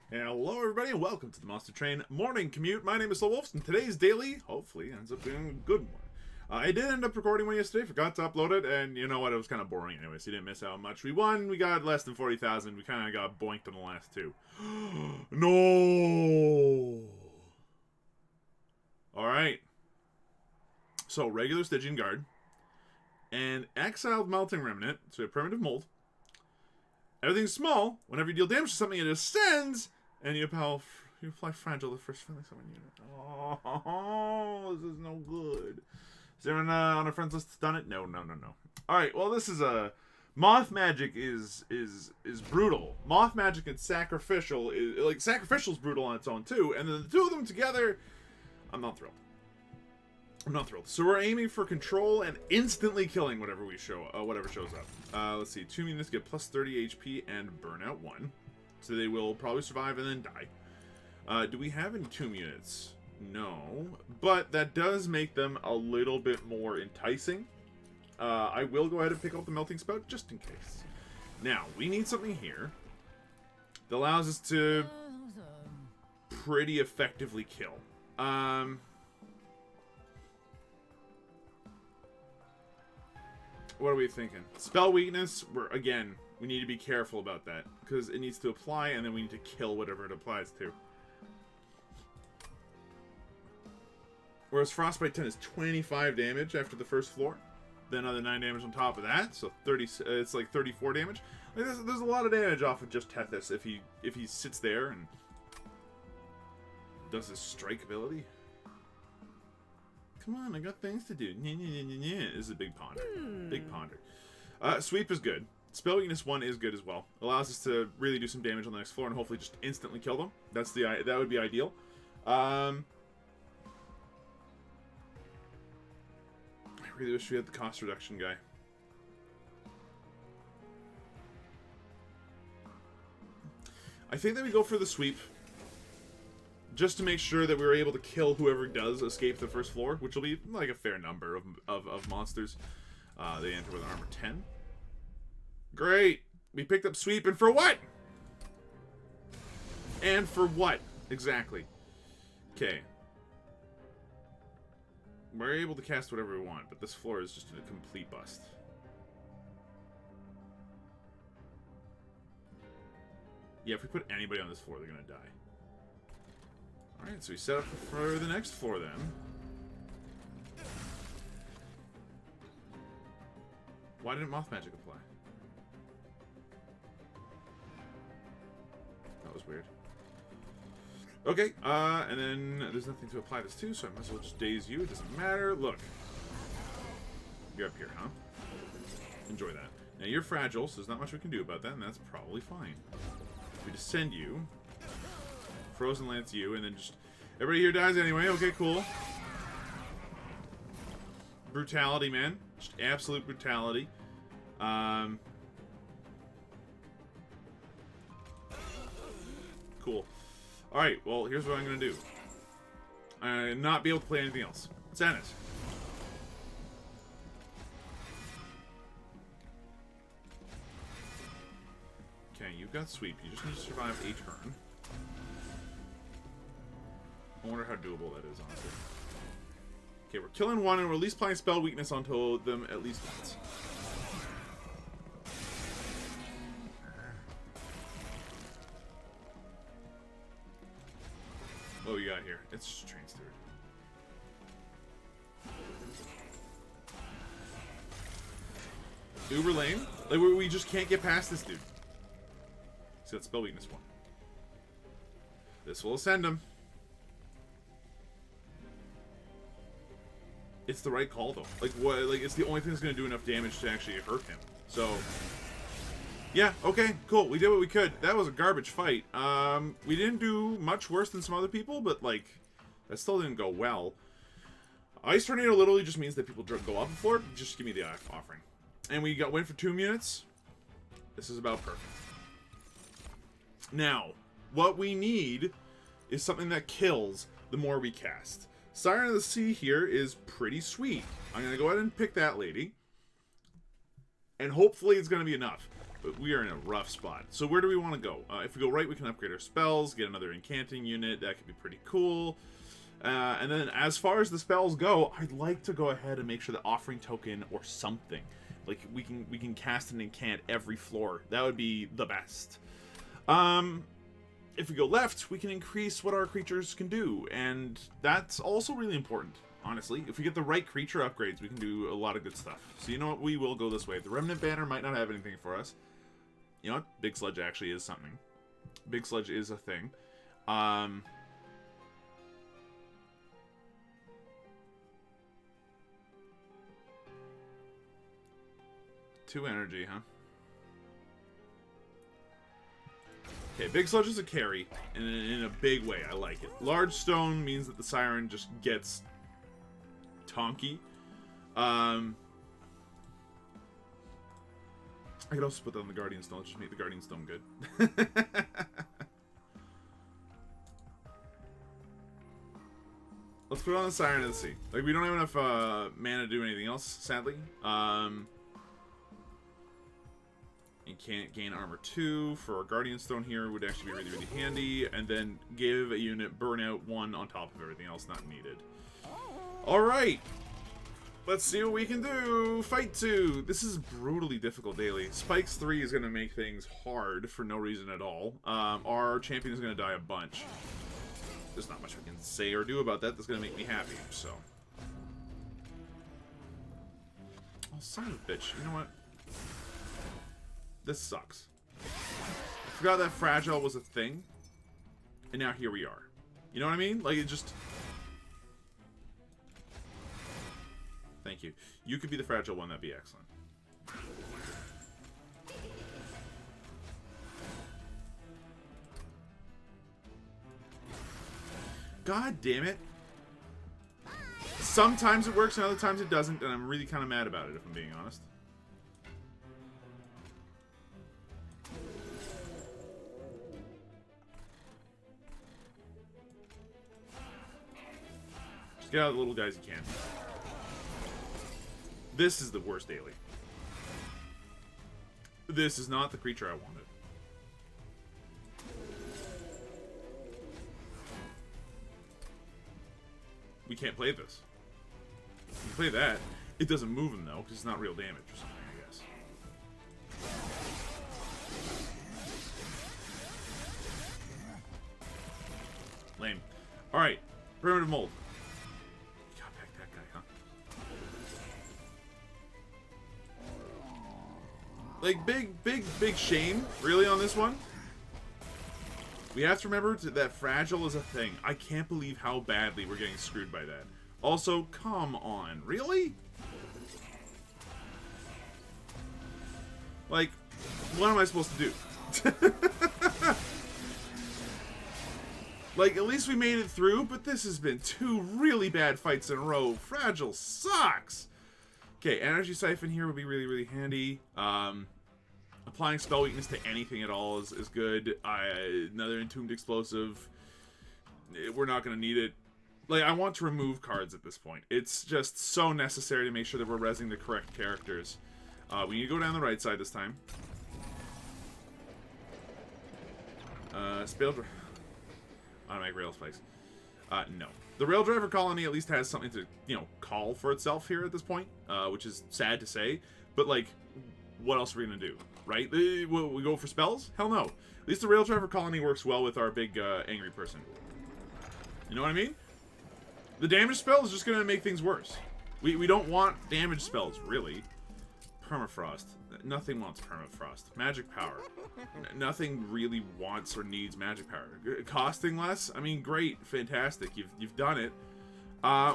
Hello everybody and welcome to the Monster Train Morning Commute. My name is SlowWolf and today's daily, hopefully, ends up being a good one. I did end up recording one yesterday, forgot to upload it, and you know what, it was kind of boring anyway, so you didn't miss out much. We won, we got less than 40,000, we kind of got boinked on the last two. No! Alright. So, regular Stygian Guard, and Exiled Melting Remnant, so a primitive mold. Everything's small. Whenever you deal damage to something, it ascends, and you apply fragile the first friendly summon unit. Oh, this is no good. Is there anyone on our friends list that's done it? No. Alright, well, this is a... Moth magic is brutal. Moth magic and sacrificial is... Like, sacrificial's brutal on its own, too, and then the two of them together, I'm not thrilled. So we're aiming for control and instantly killing whatever shows up. Let's see. 2 units get plus 30 HP and burnout 1. So they will probably survive and then die. Do we have any tomb units? No. But that does make them a little bit more enticing. I will go ahead and pick up the melting spout just in case. Now, we need something here that allows us to pretty effectively kill. What are we thinking? Spell weakness, we need to be careful about that. Because it needs to apply, and then we need to kill whatever it applies to. Whereas Frostbite 10 is 25 damage after the first floor. Then another 9 damage on top of that, so 30. It's like 34 damage. Like there's a lot of damage off of just Tethys if he sits there and does his strike ability. Come on, I got things to do. This is a big ponder. Big ponder. Sweep is good. Spell weakness 1 is good as well. Allows us to really do some damage on the next floor and hopefully just instantly kill them. That would be ideal. I really wish we had the cost reduction guy. I think that we go for the sweep. Just to make sure that we were able to kill whoever does escape the first floor, which will be like a fair number of monsters. They enter with armor 10. Great! We picked up sweep, and for what? And for what? Exactly. Okay. We're able to cast whatever we want, but this floor is just a complete bust. Yeah, if we put anybody on this floor, they're gonna die. Alright, so we set up for the next floor then. Why didn't Moth Magic apply? That was weird. Okay, and then there's nothing to apply this to, so I might as well just daze you. It doesn't matter. Look. You're up here, huh? Enjoy that. Now, you're fragile, so there's not much we can do about that, and that's probably fine. We descend you. Frozen Lance you, and then just... Everybody here dies anyway. Okay, cool. Brutality, man. Just absolute brutality. Cool. Alright, well, here's what I'm going to do. Not be able to play anything else. Zenith. Okay, you've got sweep. You just need to survive a turn. I wonder how doable that is, honestly. Okay, we're killing one, and we're at least applying spell weakness onto them at least once. What we got here? It's just train stirred. Uber lame. Like, we just can't get past this dude. See, that's spell weakness 1. This will ascend him. It's the right call, though. Like, what? Like, it's the only thing that's going to do enough damage to actually hurt him. So, yeah, okay, cool. We did what we could. That was a garbage fight. We didn't do much worse than some other people, but, like, that still didn't go well. Ice Tornado literally just means that people go up a floor. Just give me the offering. And we win for 2 units. This is about perfect. Now, what we need is something that kills the more we cast. Siren of the Sea here is pretty sweet. I'm going to go ahead and pick that lady. And hopefully it's going to be enough. we are in a rough spot. So where do we want to go? If we go right, we can upgrade our spells, get another incanting unit. That could be pretty cool. And then as far as the spells go, I'd like to go ahead and make sure the offering token or something, like we can cast an incant every floor. That would be the best. If we go left, we can increase what our creatures can do, and that's also really important. Honestly, if we get the right creature upgrades, we can do a lot of good stuff. So you know what? We will go this way. The Remnant Banner might not have anything for us. You know what? Big Sludge actually is something. Big Sludge is a thing. 2 energy, huh? Okay, Big Sludge is a carry in a big way. I like it. Large Stone means that the Siren just gets tonky. I could also put that on the Guardian Stone. Let's just make the Guardian Stone good. Let's put it on the Siren of the Sea. Like, we don't have enough mana to do anything else, sadly. You can't gain armor 2 for our Guardian Stone here would actually be really, really handy. And then give a unit burnout 1 on top of everything else not needed. Alright. Let's see what we can do. Fight 2. This is brutally difficult daily. Spikes 3 is going to make things hard for no reason at all. Our champion is going to die a bunch. There's not much we can say or do about that that's going to make me happy, so. Oh, son of a bitch. You know what? This sucks. I forgot that fragile was a thing. And now here we are. You know what I mean? Like, it just... Thank you. You could be the fragile one. That'd be excellent. God damn it. Sometimes it works and other times it doesn't, and I'm really kind of mad about it, if I'm being honest. Just get out the little guys you can. This is the worst daily. This is not the creature I wanted. We can't play this. We can play that. It doesn't move him, though, because it's not real damage or something, I guess. Lame. Alright. Primitive Mold. You gotta pack that guy, huh? Like, big shame, really, on this one. We have to remember that fragile is a thing. I can't believe how badly we're getting screwed by that. Also, come on. Really? Like, what am I supposed to do? Like, at least we made it through, but this has been 2 really bad fights in a row. Fragile sucks. Okay, Energy Siphon here would be really, really handy. Applying spell weakness to anything at all is good. Another Entombed Explosive. We're not going to need it. Like, I want to remove cards at this point. It's just so necessary to make sure that we're resing the correct characters. We need to go down the right side this time. Automatic Rail Spikes. No. The Rail Driver Colony at least has something to, you know, call for itself here at this point, which is sad to say. But, like, what else are we going to do? Right? Will we go for spells? Hell no. At least the Rail Driver Colony works well with our big angry person. You know what I mean? The damage spell is just going to make things worse. We don't want damage spells, really. Permafrost. Nothing wants Permafrost. Magic Power. Nothing really wants or needs Magic Power. Costing less? I mean, great. Fantastic. You've done it.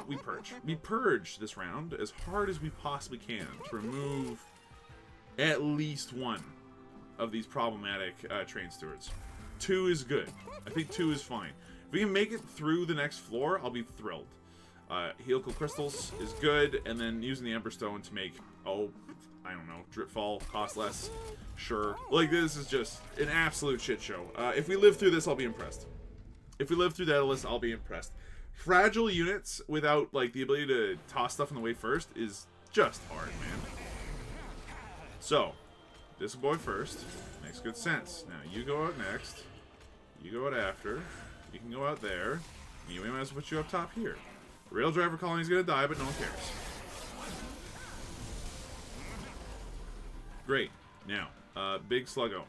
We purge. We purge this round as hard as we possibly can to remove at least 1 of these problematic train stewards. 2 is good. I think 2 is fine. If we can make it through the next floor, I'll be thrilled. Helical Crystals is good, and then using the Ember Stone to make, I don't know, Dripfall, cost less. Sure. Like, this is just an absolute shit show. If we live through this, I'll be impressed. If we live through Daedalus, I'll be impressed. Fragile units without, like, the ability to toss stuff on the way first is just hard, man. So, this boy first. Makes good sense. Now, you go out next. You go out after. You can go out there. You might as well put you up top here. The rail driver colony is going to die, but no one cares. Great. Now, Big Sluggo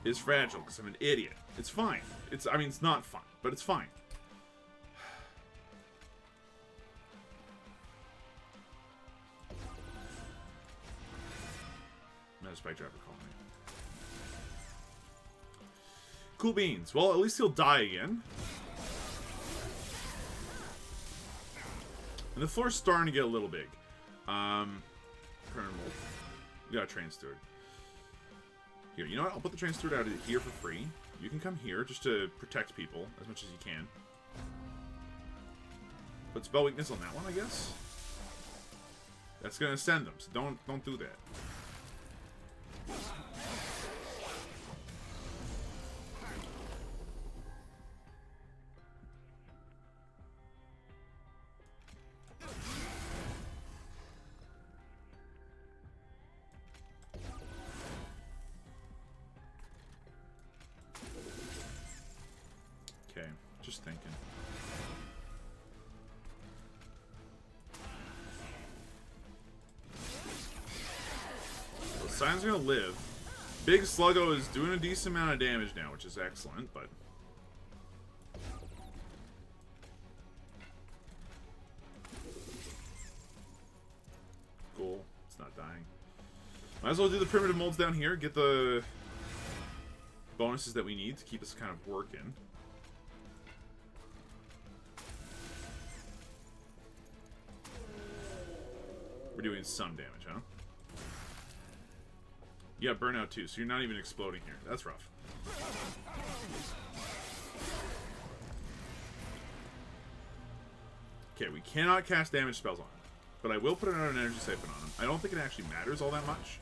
is fragile because I'm an idiot. It's fine. I mean, it's not fun, but it's fine. Another spike driver colony. Cool beans. Well, at least he'll die again. And the floor's starting to get a little big. We got a train steward. Here, you know what? I'll put the train steward out here for free. You can come here just to protect people as much as you can. Put spell weakness on that one, I guess. That's gonna send them, so don't do that. Just thinking. Well, Sign's gonna live. Big Sluggo is doing a decent amount of damage now, which is excellent, but... Cool. It's not dying. Might as well do the primitive molds down here, get the bonuses that we need to keep us kind of working. We're doing some damage, huh? Yeah, burnout too, so you're not even exploding here. That's rough. Okay, we cannot cast damage spells on him. But I will put another energy siphon on him. I don't think it actually matters all that much.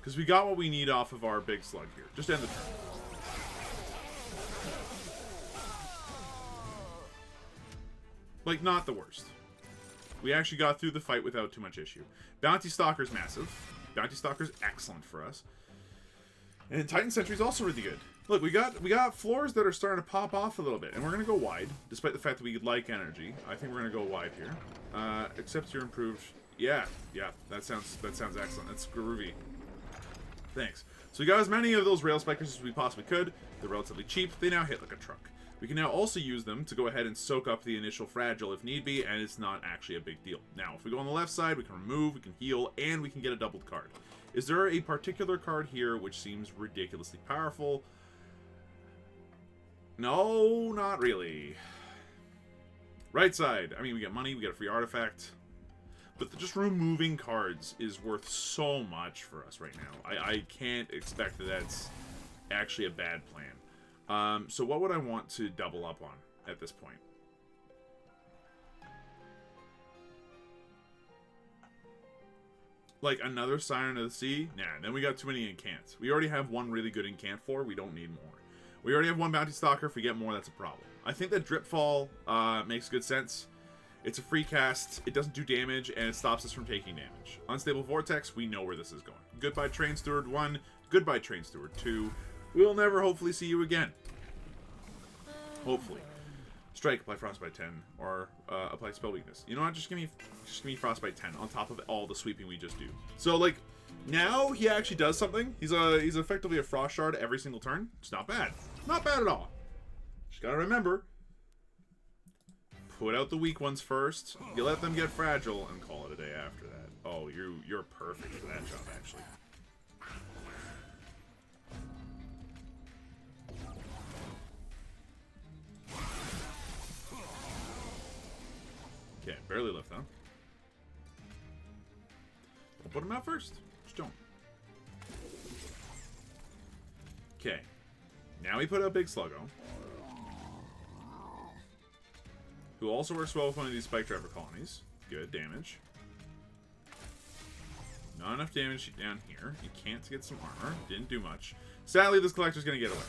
Because we got what we need off of our big slug here. Just end the turn. Like, not the worst. We actually got through the fight without too much issue. Bounty Stalker's massive. Bounty Stalker's excellent for us. And Titan Sentry's also really good. Look, we got floors that are starting to pop off a little bit, and we're gonna go wide, despite the fact that we like energy. I think we're gonna go wide here. Except you're improved. Yeah, that sounds excellent. That's groovy. Thanks. So we got as many of those rail spikers as we possibly could. They're relatively cheap. They now hit like a truck. We can now also use them to go ahead and soak up the initial fragile if need be, and it's not actually a big deal. Now, if we go on the left side, we can remove, we can heal, and we can get a doubled card. Is there a particular card here which seems ridiculously powerful? No, not really. Right side. I mean, we get money, we get a free artifact. But just removing cards is worth so much for us right now. I can't expect that that's actually a bad plan. So what would I want to double up on at this point? Like another Siren of the Sea? Nah, then we got too many incants. We already have one really good incant for. We don't need more. We already have one Bounty Stalker. If we get more, that's a problem. I think that Dripfall makes good sense. It's a free cast, it doesn't do damage, and it stops us from taking damage. Unstable Vortex, we know where this is going. Goodbye Train Steward 1, goodbye Train Steward 2. We'll never hopefully see you again. Hopefully. Strike, apply Frostbite 10, or apply Spell Weakness. You know what, just give me Frostbite 10 on top of all the sweeping we just do. So, like, now he actually does something. He's effectively a Frost Shard every single turn. It's not bad. Not bad at all. Just gotta remember, put out the weak ones first, you let them get fragile, and call it a day after that. Oh, you're perfect for that job, actually. Okay, barely lift, huh? Don't put him out first. Just don't. Okay. Now we put out Big Sluggo, who also works well with one of these Spike Driver colonies. Good damage. Not enough damage down here. You can't get some armor. Didn't do much. Sadly, this collector's gonna get away.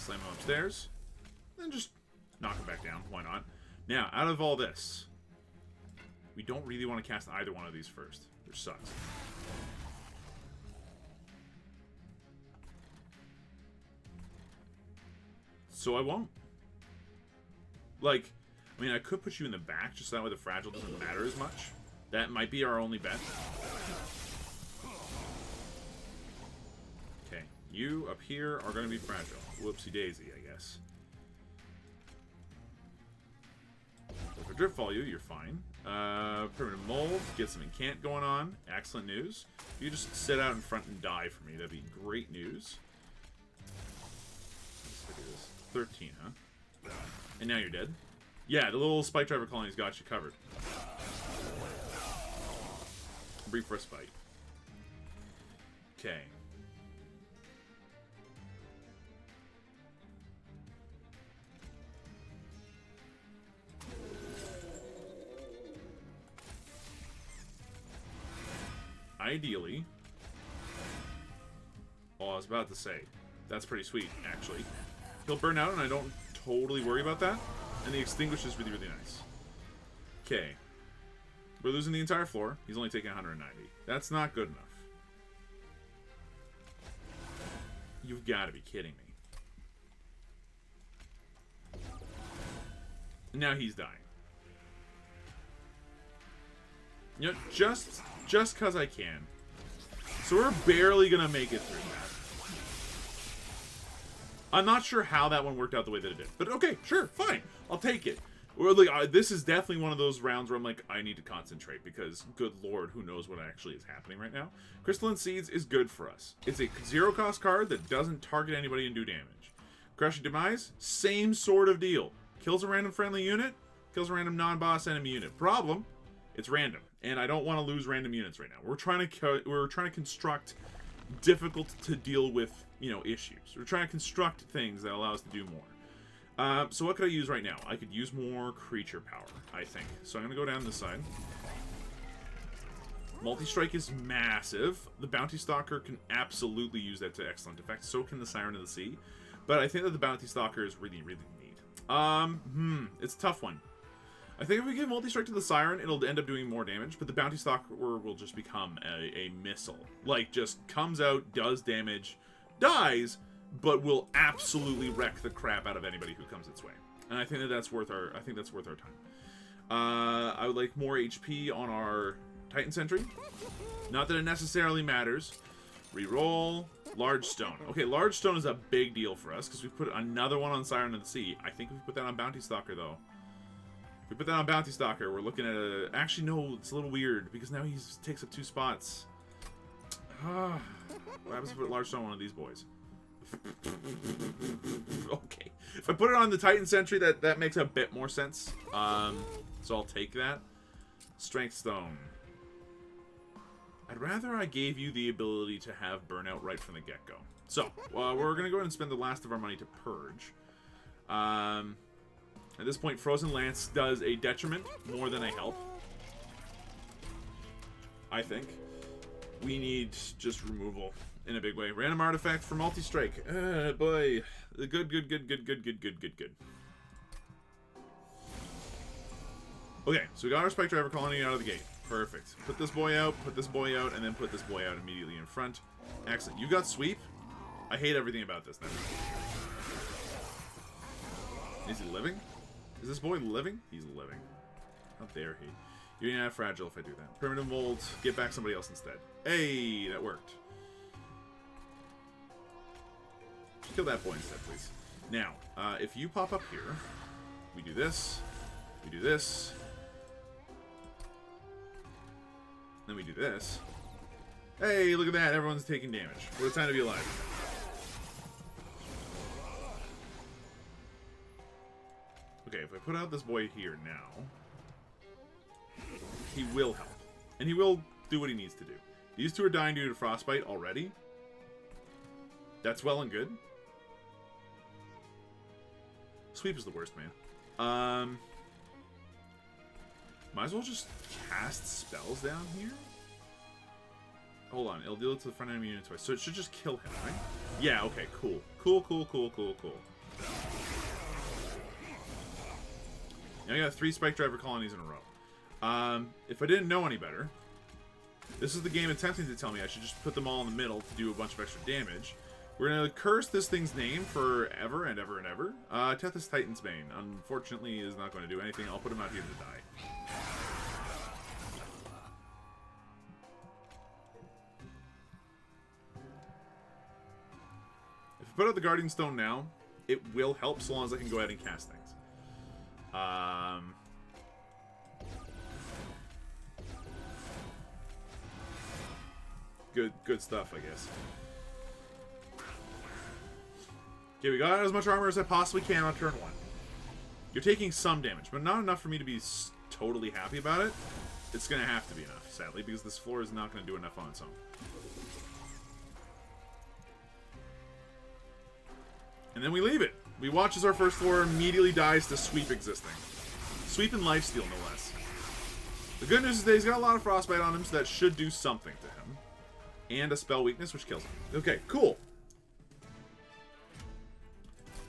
Slam him upstairs. Then just knock him back down. Why not? Now, out of all this, we don't really want to cast either one of these first, which sucks. So I won't. Like, I mean, I could put you in the back, just so that way the fragile doesn't matter as much. That might be our only bet. Okay, you up here are going to be fragile. Whoopsie daisy, I guess. If I drip fall you, you're fine. Primitive mold, get some incant going on. Excellent news. You just sit out in front and die for me. That'd be great news. Let's look at this. 13, huh? And now you're dead. Yeah, the little spike driver colony's got you covered. Brief respite. Okay. Ideally. Oh, I was about to say. That's pretty sweet, actually. He'll burn out, and I don't totally worry about that. And the extinguish is really, really nice. Okay. We're losing the entire floor. He's only taking 190. That's not good enough. You've got to be kidding me. Now he's dying. You know, just because I can. So we're barely going to make it through that. I'm not sure how that one worked out the way that it did. But okay, sure, fine. I'll take it. Or like, this is definitely one of those rounds where I'm like, I need to concentrate because, good lord, who knows what actually is happening right now. Crystalline Seeds is good for us. It's a zero-cost card that doesn't target anybody and do damage. Crushing Demise, same sort of deal. Kills a random friendly unit, kills a random non-boss enemy unit. Problem, it's random, and I don't want to lose random units right now. We're trying to construct difficult to deal with, you know, issues. We're trying to construct things that allow us to do more. So what could I use right now? I could use more creature power, I think. So I'm going to go down this side. Multi-strike is massive. The Bounty Stalker can absolutely use that to excellent effect. So can the Siren of the Sea. But I think that the Bounty Stalker is really, really neat. It's a tough one. I think if we give multi-strike to the Siren, it'll end up doing more damage. But the Bounty Stalker will just become a missile. Like, just comes out, does damage, dies, but will absolutely wreck the crap out of anybody who comes its way. And I think that that's worth our. I think that's worth our time. I would like more HP on our Titan Sentry. Not that it necessarily matters. Reroll. Large Stone. Okay, Large Stone is a big deal for us because we put another one on Siren of the Sea. I think if we put that on Bounty Stalker, though. If we put that on Bounty Stalker, we're looking at a. Actually, no, it's a little weird because now he takes up 2 spots. What happens if we put Large Stone on one of these boys? Okay. If I put it on the Titan Sentry, that makes a bit more sense. So I'll take that. Strength Stone. I'd rather I gave you the ability to have Burnout right from the get-go. So, we're going to go ahead and spend the last of our money to Purge. At this point, Frozen Lance does a detriment more than a help. I think. We need just removal in a big way. Random artifact for multi-strike. Boy. Good. Okay, so we got our Spike Driver colony out of the gate. Perfect. Put this boy out, and then put this boy out immediately in front. Excellent. You got sweep? I hate everything about this now. Is he living? Is this boy living? He's living. How dare he? You're gonna have fragile if I do that. Primitive mold, get back somebody else instead. Hey, that worked. Kill that boy instead, please. Now, if you pop up here, we do this, then we do this. Hey, look at that, everyone's taking damage. What a time to be alive. Okay, if I put out this boy here now, he will help. And he will do what he needs to do. These two are dying due to frostbite already. That's well and good. Sweep is the worst, man. Might as well just cast spells down here. Hold on, it'll deal it to the front enemy unit twice. So it should just kill him, right? Yeah, okay, cool. Cool. Now we got 3 spike driver colonies in a row. If I didn't know any better, this is the game attempting to tell me I should just put them all in the middle to do a bunch of extra damage. We're going to curse this thing's name forever and ever and ever. Tethys Titan's Bane, unfortunately, is not going to do anything. I'll put him out here to die. If I put out the Guardian Stone now, it will help so long as I can go ahead and cast things. Good stuff, I guess. Okay, we got as much armor as I possibly can on turn 1. You're taking some damage, but not enough for me to be totally happy about it. It's going to have to be enough, sadly, because this floor is not going to do enough on its own. And then we leave it. We watch as our first floor immediately dies to sweep existing. Sweep and lifesteal, no less. The good news is that he's got a lot of frostbite on him, so that should do something to him. And a spell weakness, which kills him. Okay, cool.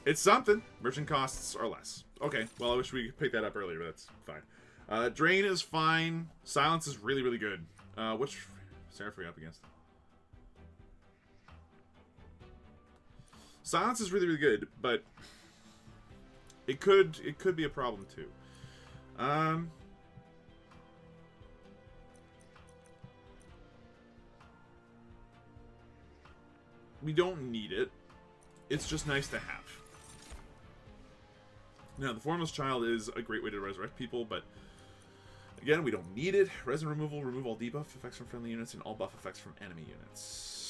It's something. Merchant costs are less. Okay, well, I wish we could pick that up earlier, but that's fine. Drain is fine. Silence is really, really good. Which Seraph are we up against? Silence is really, really good, but it could be a problem too. We don't need it. It's just nice to have. Now, the Formless Child is a great way to resurrect people, but again, we don't need it. Resin removal, remove all debuff effects from friendly units and all buff effects from enemy units.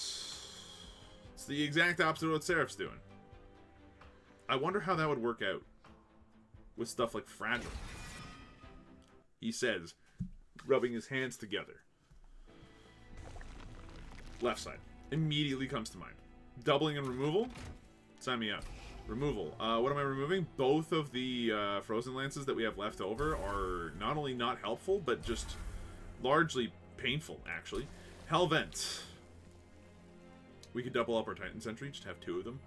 It's the exact opposite of what Seraph's doing. I wonder how that would work out with stuff like Fragile. He says, rubbing his hands together. Left side. Immediately comes to mind. Doubling and removal? Sign me up. Removal. What am I removing? Both of the Frozen Lances that we have left over are not only not helpful, but just largely painful, actually. Hellvent. We could double up our Titan Sentry, just have 2 of them.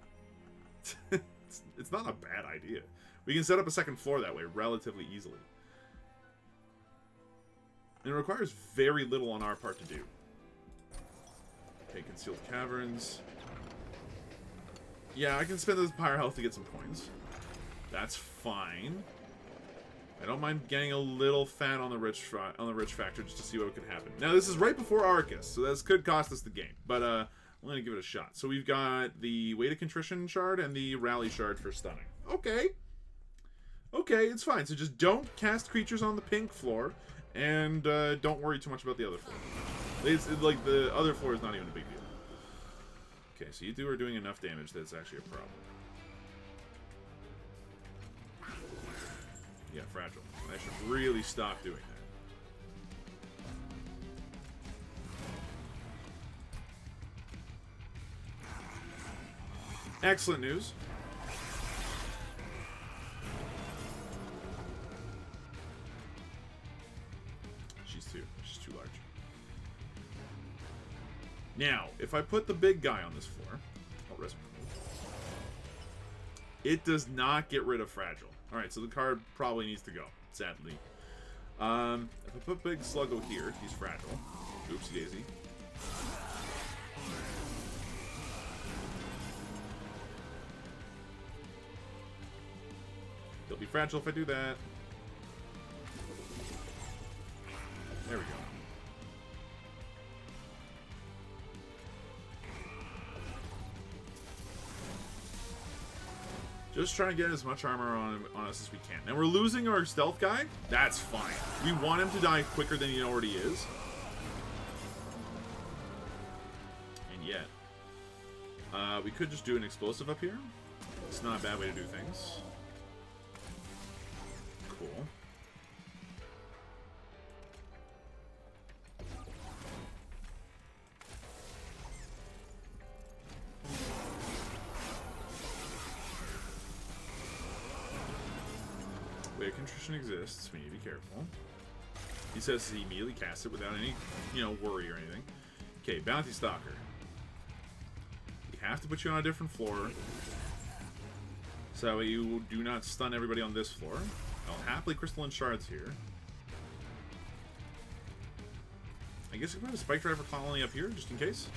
It's not a bad idea. We can set up a second floor that way relatively easily. And it requires very little on our part to do. Okay, Concealed Caverns. Yeah, I can spend this Pyre Health to get some coins. That's fine. I don't mind getting a little fat on the rich factor just to see what could happen. Now, this is right before Arcus, so this could cost us the game. But I'm going to give it a shot. So we've got the Weight of Contrition shard and the Rally shard for stunning. Okay. Okay, it's fine. So just don't cast creatures on the pink floor, and don't worry too much about the other floor. It's like the other floor is not even a big deal. Okay, so you two are doing enough damage that it's actually a problem. Yeah, Fragile. I should really stop doing that. Excellent news. She's too large. Now, if I put the big guy on this floor, I'll risk it does not get rid of Fragile. Alright, so the card probably needs to go, sadly. If I put Big Sluggo here, he's fragile. Oopsie daisy. He'll be fragile if I do that. There we go. Just trying to get as much armor on us as we can. Now, we're losing our stealth guy. That's fine. We want him to die quicker than he already is. And yet, we could just do an explosive up here. It's not a bad way to do things. Cool. Weight of Contrition exists. We need to be careful. He says he immediately casts it without any, worry or anything. Okay, Bounty Stalker. We have to put you on a different floor, so you do not stun everybody on this floor. I'll happily crystalline shards here. I guess we can put a spike driver colony up here, just in case.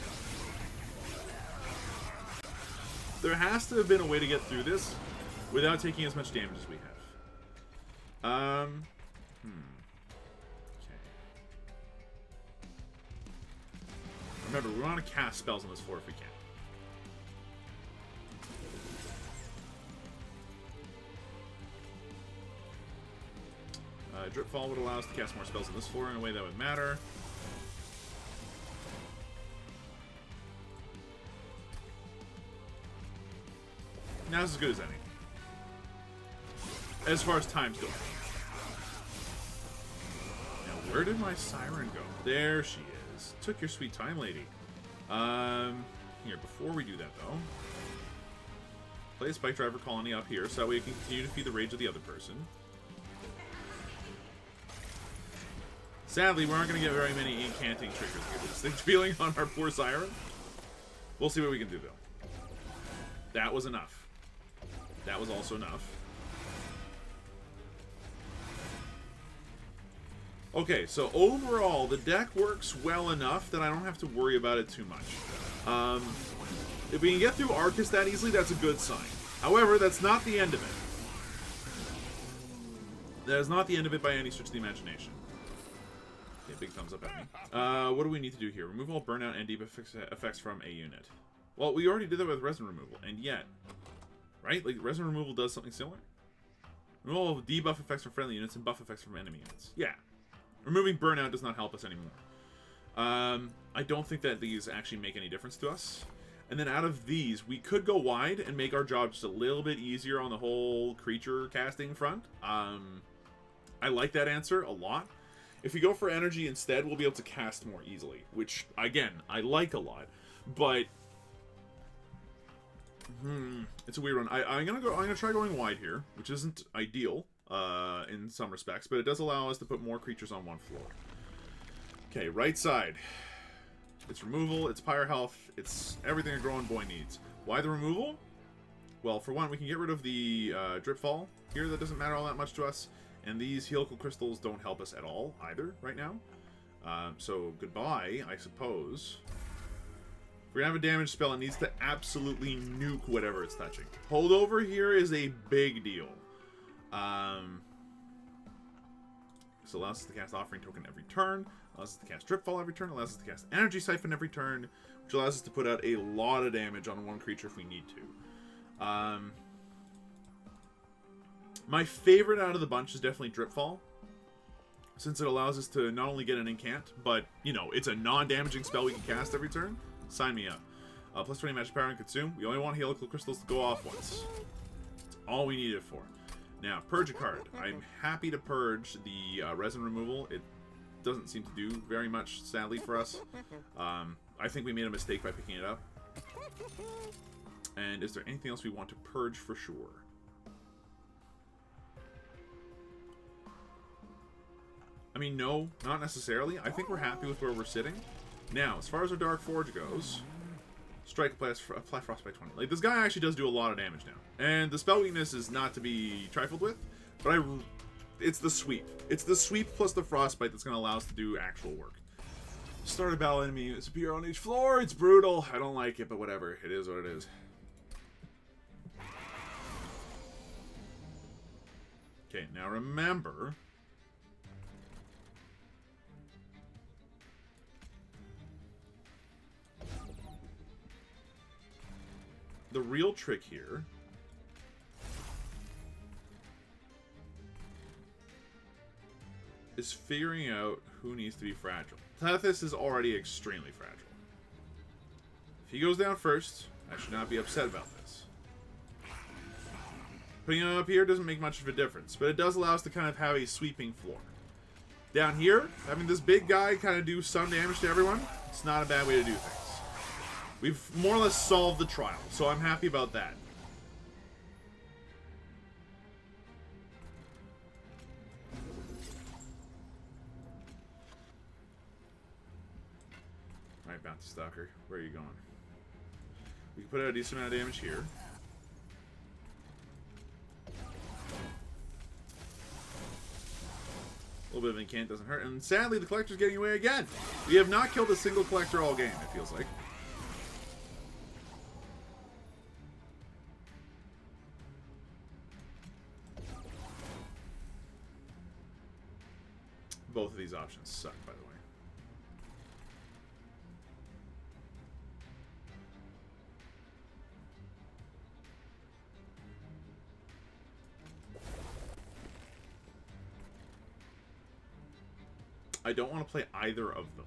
There has to have been a way to get through this without taking as much damage as we have. Okay. Remember, we want to cast spells on this floor if we can. Dripfall would allow us to cast more spells on this floor in a way that would matter. Now it's as good as any. As far as times go. Now, where did my siren go? There she is. Took your sweet time, lady. Here, before we do that, though, play a spike driver colony up here so that way we can continue to feed the rage of the other person. Sadly, we aren't going to get very many incanting triggers with this thing feeling on our poor siren. We'll see what we can do, though. That was enough. That was also enough. Okay, so overall, the deck works well enough that I don't have to worry about it too much. If we can get through Arcus that easily, that's a good sign. However, that's not the end of it. That is not the end of it by any stretch of the imagination. Okay, big thumbs up at me. What do we need to do here? Remove all burnout and debuff effects from a unit. Well, we already did that with resin removal, and yet... Right? Like, resin removal does something similar? Removal of debuff effects from friendly units and buff effects from enemy units. Yeah. Removing burnout does not help us anymore. I don't think that these actually make any difference to us. And then out of these, we could go wide and make our job just a little bit easier on the whole creature casting front. I like that answer a lot. If we go for energy instead, we'll be able to cast more easily, which, again, I like a lot. But it's a weird one. I'm gonna try going wide here, which isn't ideal in some respects, but it does allow us to put more creatures on one floor. Okay, right side. It's removal, it's pyre health, it's everything a growing boy needs. Why the removal? Well, for one, we can get rid of the Dripfall here. That doesn't matter all that much to us. And these helical crystals don't help us at all either right now. So goodbye, I suppose. If we're gonna have a damage spell, it needs to absolutely nuke whatever it's touching. Holdover here is a big deal. This allows us to cast Offering Token every turn, allows us to cast Dripfall every turn, allows us to cast Energy Siphon every turn, which allows us to put out a lot of damage on one creature if we need to. My favorite out of the bunch is definitely Dripfall, since it allows us to not only get an incant, but, you know, it's a non-damaging spell we can cast every turn. Sign me up. Plus 20 magic power and consume. We only want helical crystals to go off once. That's all we need it for. Now, purge a card. I'm happy to purge the resin removal. It doesn't seem to do very much, sadly, for us. I think we made a mistake by picking it up. And is there anything else we want to purge for sure? I mean, no, not necessarily. I think we're happy with where we're sitting. Now, as far as our Dark Forge goes, strike, apply frost by 20. Like, this guy actually does do a lot of damage now. And the spell weakness is not to be trifled with, but it's the sweep. It's the sweep plus the frostbite that's going to allow us to do actual work. Start a battle enemy, disappear on each floor. It's brutal. I don't like it, but whatever. It is what it is. Okay, now remember... the real trick here is figuring out who needs to be fragile. Tethys is already extremely fragile. If he goes down first, I should not be upset about this. Putting him up here doesn't make much of a difference, but it does allow us to kind of have a sweeping floor. Down here, having this big guy kind of do some damage to everyone, it's not a bad way to do things. We've more or less solved the trial, so I'm happy about that. Alright, Bounty Stalker, where are you going? We can put out a decent amount of damage here. little bit of incant doesn't hurt. And sadly, the collector's getting away again. We have not killed a single collector all game, it feels like. Both of these options suck, by the way. I don't want to play either of them.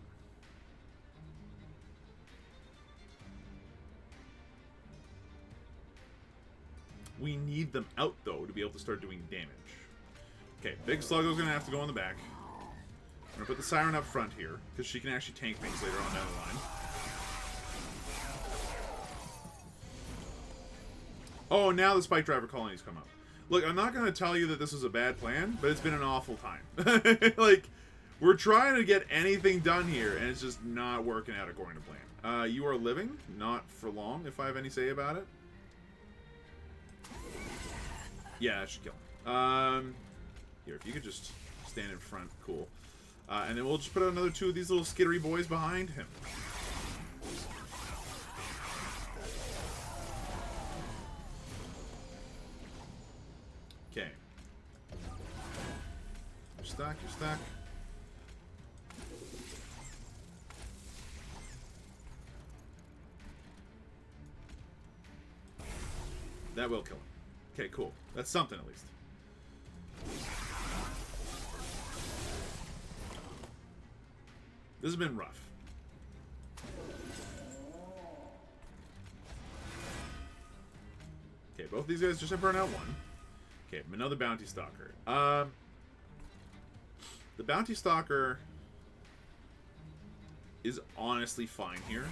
We need them out, though, to be able to start doing damage. Okay, Big Sluggo's going to have to go on the back. I'm going to put the Siren up front here, because she can actually tank things later on down the line. Oh, now the Spike Driver colonies come up. Look, I'm not going to tell you that this is a bad plan, but it's been an awful time. Like, we're trying to get anything done here, and it's just not working out according to plan. You are living, not for long, if I have any say about it. Yeah, that should kill him. Here, if you could just stand in front, cool. And then we'll just put out another 2 of these little skittery boys behind him. Okay. You're stuck, you're stuck. That will kill him. Okay, cool. That's something at least. This has been rough. Okay, both these guys just have burn out 1. Okay, another Bounty Stalker. The Bounty Stalker is honestly fine here,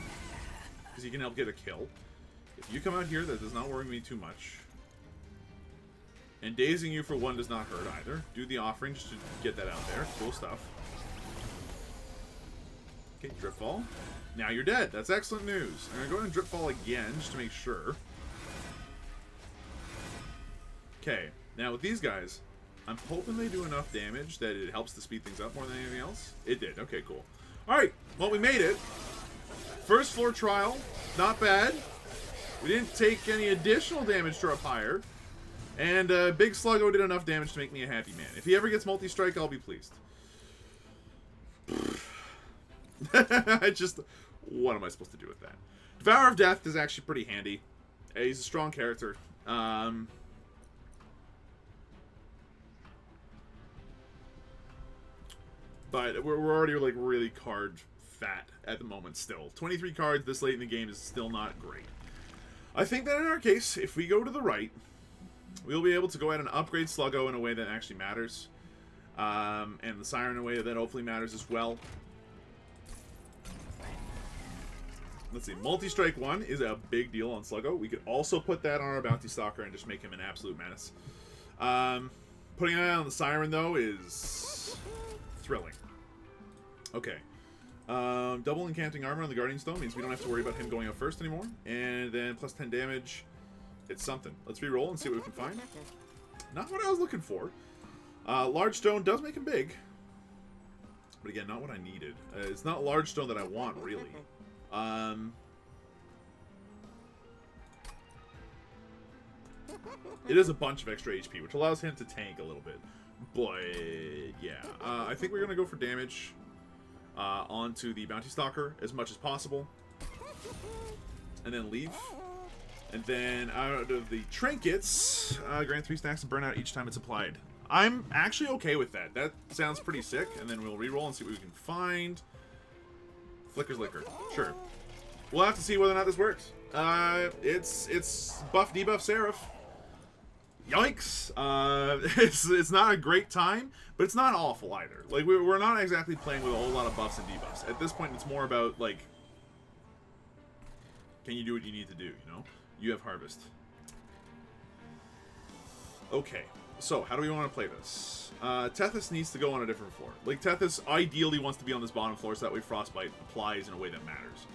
because he can help get a kill. If you come out here, that does not worry me too much. And dazing you for 1 does not hurt either. Do the offering just to get that out there. Cool stuff. Okay, Dripfall. Now you're dead. That's excellent news. I'm going to go ahead and Dripfall again, just to make sure. Okay, now with these guys, I'm hoping they do enough damage that it helps to speed things up more than anything else. It did. Okay, cool. Alright, well, we made it. First floor trial. Not bad. We didn't take any additional damage to our pyre. And Big Sluggo did enough damage to make me a happy man. If he ever gets multi-strike, I'll be pleased. I just... What am I supposed to do with that? Devour of Death is actually pretty handy. He's a strong character. But we're already, like, really card fat at the moment still. 23 cards this late in the game is still not great. I think that in our case, if we go to the right, we'll be able to go ahead and upgrade Sluggo in a way that actually matters. And the Siren in a way that hopefully matters as well. Let's see, Multi-Strike 1 is a big deal on Sluggo. We could also put that on our Bounty Stalker and just make him an absolute menace. Putting that on the Siren, though, is thrilling. Okay. Double Encanting Armor on the Guardian Stone means we don't have to worry about him going out first anymore. And then plus 10 damage. It's something. Let's re-roll and see what we can find. Not what I was looking for. Large Stone does make him big. But again, not what I needed. It's not Large Stone that I want, really. It is a bunch of extra HP, which allows him to tank a little bit. But, yeah. I think we're going to go for damage onto the Bounty Stalker as much as possible. And then leave. And then out of the trinkets, grant 3 stacks of burnout each time it's applied. I'm actually okay with that. That sounds pretty sick. And then we'll reroll and see what we can find. Flicker's Liquor. Sure. We'll have to see whether or not this works. It's buff debuff Seraph. Yikes. It's not a great time, but it's not awful either. Like, we're not exactly playing with a whole lot of buffs and debuffs. At this point, it's more about, like, can you do what you need to do, you know? You have Harvest. Okay. So, how do we want to play this? Tethys needs to go on a different floor. Like, Tethys ideally wants to be on this bottom floor so that way Frostbite applies in a way that matters.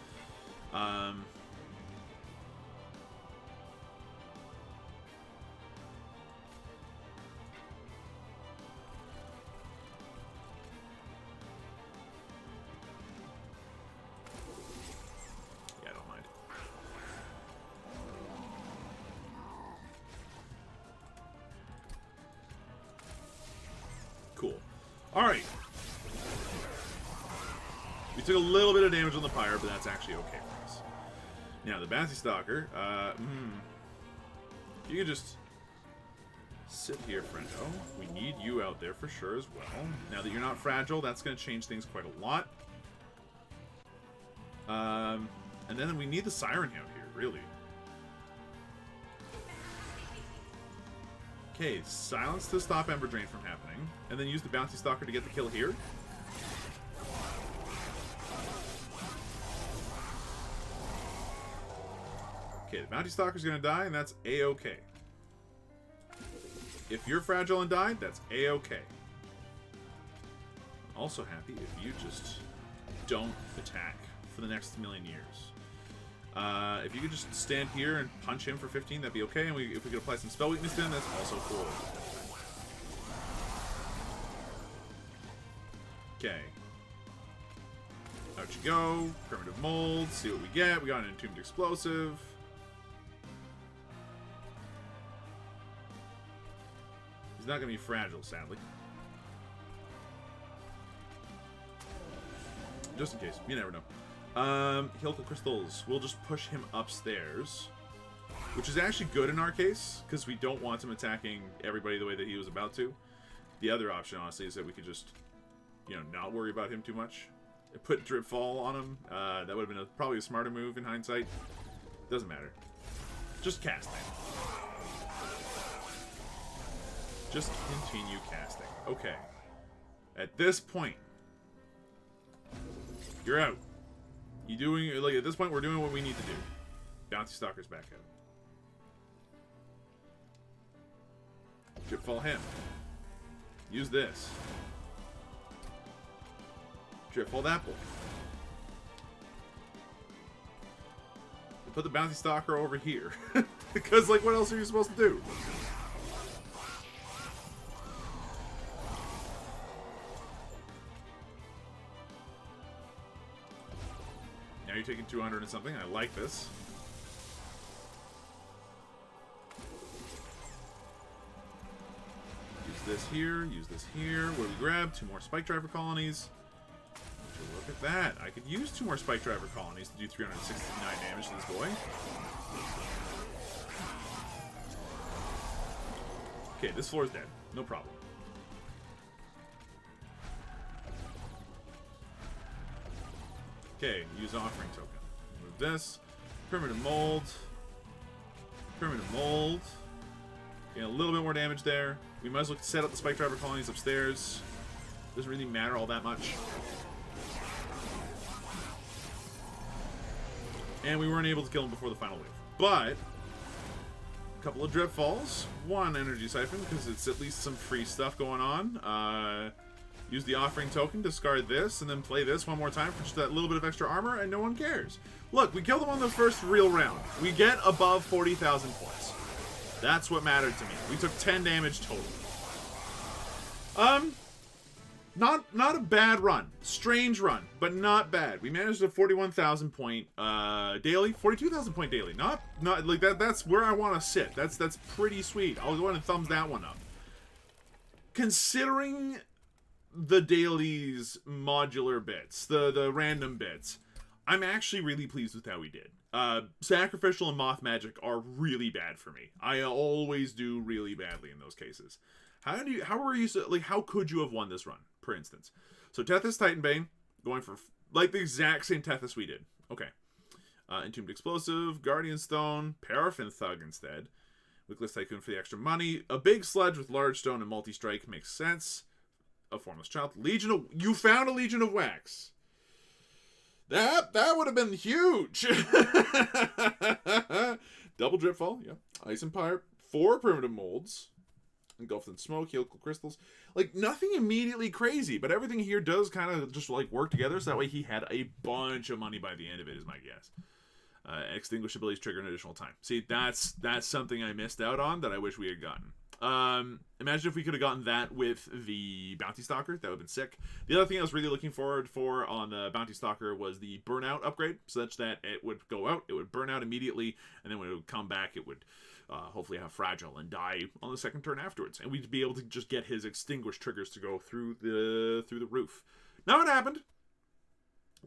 Alright. We took a little bit of damage on the pyre, but that's actually okay for us. Now, the Bounty Stalker. You can just sit here, friendo. We need you out there for sure as well. Now that you're not fragile, that's going to change things quite a lot. And then we need the Siren Hound here, really. Okay, silence to stop Ember Drain from happening. And then use the Bounty Stalker to get the kill here. Okay, the Bounty Stalker's gonna die, and that's A-okay. If you're fragile and died, that's A-okay. I'm also happy if you just don't attack for the next million years. If you could just stand here and punch him for 15, that'd be okay. And if we could apply some spell weakness to him, that's also cool. Okay. Out you go. Primitive Mold. See what we get. We got an Entombed Explosive. He's not going to be fragile, sadly. Just in case. You never know. Helical Crystals. We'll just push him upstairs. Which is actually good in our case, because we don't want him attacking everybody the way that he was about to. The other option, honestly, is that we could just, you know, not worry about him too much. Put Drip Fall on him. That would have been probably a smarter move in hindsight. Doesn't matter. Just cast him. Just continue casting. Okay. At this point, you're out. You doing, like, at this point, we're doing what we need to do. Bounty Stalker's back out. Dripfall him. Use this. Dripfall that boy. Put the Bounty Stalker over here. Because, like, what else are you supposed to do? You're taking 200 and something. I like this. Use this here. Use this here. What do we grab? 2 more Spike Driver colonies. Look at that. I could use 2 more Spike Driver colonies to do 369 damage to this boy. Okay, this floor is dead. No problem. Okay, use Offering Token. Move this. Primitive Mold. Primitive Mold. Getting a little bit more damage there. We might as well set up the Spike Driver colonies upstairs. Doesn't really matter all that much. And we weren't able to kill him before the final wave. But, a couple of Drip Falls. 1 Energy Siphon, because it's at least some free stuff going on. Use the Offering Token, discard this, and then play this one more time for just that little bit of extra armor, and no one cares. Look, we killed him on the first real round. We get above 40,000 points. That's what mattered to me. We took 10 damage total. Not a bad run. Strange run, but not bad. We managed a 41,000 point daily, 42,000 point daily. Not like that. That's where I want to sit. That's pretty sweet. I'll go ahead and thumbs that one up. Considering the dailies modular bits, the random bits, I'm actually really pleased with how we did. Sacrificial and Moth Magic are really bad for me. I always do really badly in those cases. How could you have won this run, for instance? So Tethys Titanbane, going for like the exact same Tethys we did. Okay. Entombed Explosive, Guardian Stone, Paraffin Thug instead. Wickless Tycoon for the extra money. A big Sledge with Large Stone and Multi-Strike makes sense. A Formless Child. You found a Legion of Wax. That would have been huge. Double Dripfall, yeah. Ice Empire. 4 Primitive Molds. Engulfed in Smoke, Helical Crystals. Like, nothing immediately crazy, but everything here does kind of just, like, work together, so that way he had a bunch of money by the end of it, is my guess. Extinguish abilities trigger an additional time. See, that's something I missed out on that I wish we had gotten. Imagine if we could have gotten that with the Bounty Stalker. That would have been sick. The other thing I was really looking forward for on the Bounty Stalker was the Burnout upgrade, such that it would go out, it would burn out immediately, and then when it would come back, it would hopefully have fragile and die on the second turn afterwards, and we'd be able to just get his extinguished triggers to go through the roof. Now it happened.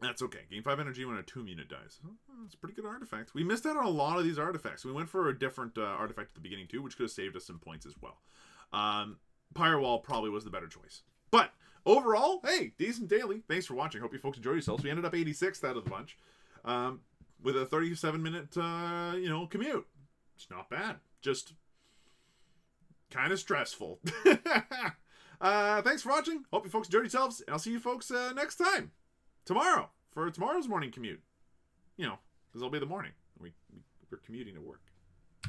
That's okay. Gain 5 energy when a tomb unit dies. Oh, that's a pretty good artifact. We missed out on a lot of these artifacts. We went for a different artifact at the beginning too, which could have saved us some points as well. Firewall probably was the better choice. But overall, hey, decent daily. Thanks for watching. Hope you folks enjoyed yourselves. We ended up 86th out of the bunch with a 37-minute, commute. It's not bad. Just kind of stressful. Thanks for watching. Hope you folks enjoyed yourselves. And I'll see you folks next time. Tomorrow. For tomorrow's morning commute. Because it'll be the morning. We're commuting to work.